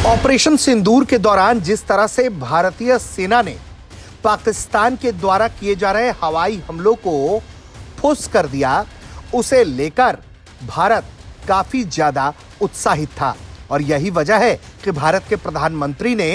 Operation सिंदूर के दौरान जिस तरह से भारतीय सेना ने पाकिस्तान के द्वारा किए जा रहे हवाई हमलों को फुस कर दिया, उसे लेकर भारत काफी ज्यादा उत्साहित था। और यही वजह है कि भारत के प्रधानमंत्री ने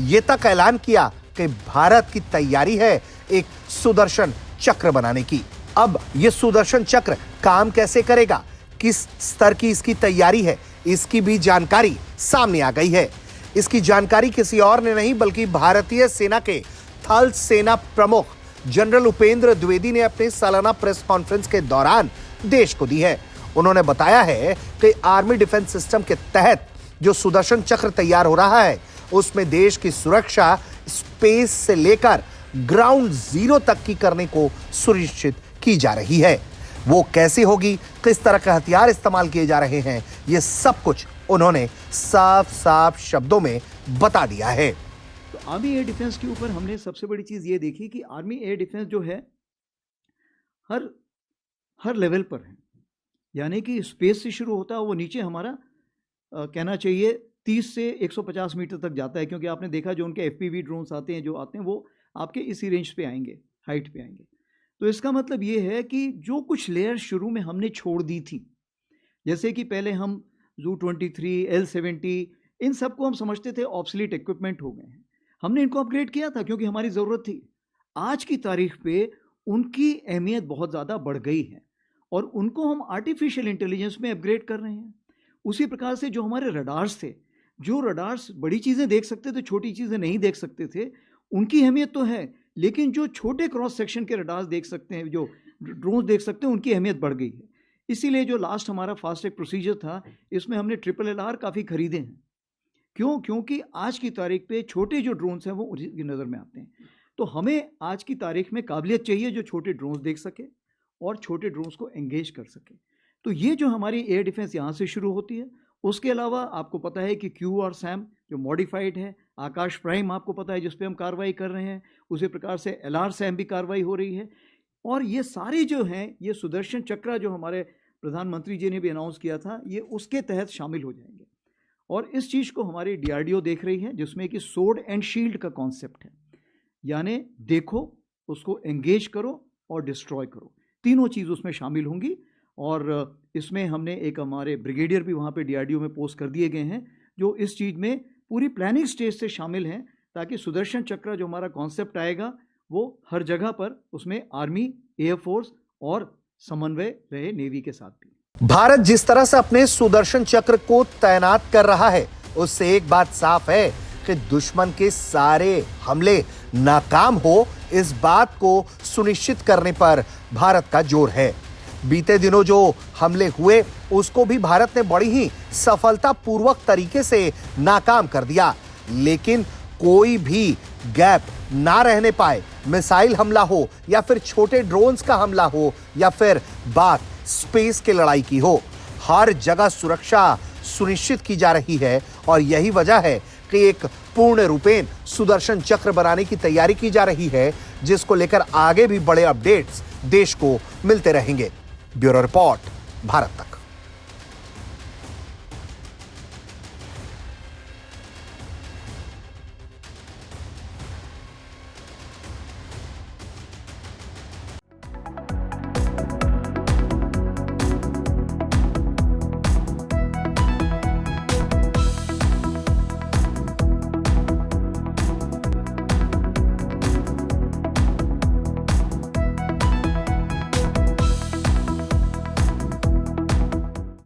यह तक ऐलान किया कि भारत की तैयारी है एक सुदर्शन चक्र बनाने की। अब यह सुदर्शन चक्र काम कैसे करेगा, किस स्तर की इसकी तैयारी है, इसकी भी जानकारी सामने आ गई है। इसकी जानकारी किसी और ने नहीं बल्कि भारतीय सेना के थल सेना प्रमुख जनरल उपेंद्र द्विवेदी ने अपने सालाना प्रेस कॉन्फ्रेंस के दौरान देश को दी है। उन्होंने बताया है कि आर्मी डिफेंस सिस्टम के तहत जो सुदर्शन चक्र तैयार हो रहा है, उसमें देश की सुरक्षा स्पेस से लेकर ग्राउंड जीरो तक की करने को सुनिश्चित की जा रही है। वो कैसे होगी, किस तरह के हथियार इस्तेमाल किए जा रहे हैं, ये सब कुछ उन्होंने साफ साफ शब्दों में बता दिया है। तो आर्मी एयर डिफेंस के ऊपर हमने सबसे बड़ी चीज ये देखी कि आर्मी एयर डिफेंस जो है हर लेवल पर है, यानी कि स्पेस से शुरू होता है, वो नीचे हमारा कहना चाहिए 30 से 150 मीटर तक जाता है, क्योंकि आपने देखा जो उनके FPV ड्रोन्स आते हैं वो आपके इसी रेंज पे आएंगे, हाइट पे आएंगे। तो इसका मतलब ये है कि जो कुछ लेयर शुरू में हमने छोड़ दी थी, जैसे कि पहले हम Zu-23, L-70, इन सबको हम समझते थे ऑब्सलीट इक्विपमेंट हो गए हैं, हमने इनको अपग्रेड किया था क्योंकि हमारी ज़रूरत थी। आज की तारीख पे उनकी अहमियत बहुत ज़्यादा बढ़ गई है और उनको हम आर्टिफिशियल इंटेलिजेंस में अपग्रेड कर रहे हैं। उसी प्रकार से जो हमारे रडार्स थे, जो रडार्स बड़ी चीज़ें देख सकते थे, छोटी चीज़ें नहीं देख सकते थे, उनकी अहमियत तो है, लेकिन जो छोटे क्रॉस सेक्शन के रडार्स देख सकते हैं, जो ड्रोन देख सकते हैं, उनकी अहमियत बढ़ गई है। इसीलिए जो लास्ट हमारा फास्ट ट्रैक प्रोसीजर था, इसमें हमने LLR काफ़ी खरीदे हैं। क्यों? क्योंकि आज की तारीख पे छोटे जो ड्रोन्स हैं वो उनकी नज़र में आते हैं। तो हमें आज की तारीख में काबिलियत चाहिए जो छोटे ड्रोन्स देख सके और छोटे ड्रोन्स को एंगेज कर सके। तो ये जो हमारी एयर डिफेंस यहाँ से शुरू होती है। उसके अलावा आपको पता है कि क्यू और सैम जो मॉडिफाइड है, आकाश प्राइम आपको पता है जिस पे हम कार्रवाई कर रहे हैं, उसी प्रकार से LR सैम भी कार्रवाई हो रही है। और ये सारे जो हैं, ये सुदर्शन चक्र जो हमारे प्रधानमंत्री जी ने भी अनाउंस किया था, ये उसके तहत शामिल हो जाएंगे। और इस चीज़ को हमारी DRDO देख रही है, जिसमें कि सोर्ड एंड शील्ड का कॉन्सेप्ट है, यानी देखो, उसको एंगेज करो और डिस्ट्रॉय करो, तीनों चीज़ उसमें शामिल होंगी। और इसमें हमने एक हमारे ब्रिगेडियर भी वहाँ पे DRDO में पोस्ट कर दिए गए हैं, जो इस चीज़ में पूरी प्लानिंग स्टेज से शामिल हैं, ताकि सुदर्शन चक्र जो हमारा कॉन्सेप्ट आएगा वो हर जगह पर उसमें आर्मी, एयरफोर्स और समन्वय रहे नेवी के साथ भी। भारत जिस तरह से अपने सुदर्शन चक्र को तैनात कर रहा है, उससे एक बात साफ है कि दुश्मन के सारे हमले नाकाम हो, इस बात को सुनिश्चित करने पर भारत का जोर है। बीते दिनों जो हमले हुए उसको भी भारत ने बड़ी ही सफलतापूर्वक तरीके से नाकाम कर दिया, लेकिन कोई भी गैप ना रहने पाए, मिसाइल हमला हो या फिर छोटे ड्रोन्स का हमला हो या फिर बात स्पेस के लड़ाई की हो, हर जगह सुरक्षा सुनिश्चित की जा रही है। और यही वजह है कि एक पूर्ण रूपेण सुदर्शन चक्र बनाने की तैयारी की जा रही है, जिसको लेकर आगे भी बड़े अपडेट्स देश को मिलते रहेंगे। ब्यूरो रिपोर्ट, भारत तक।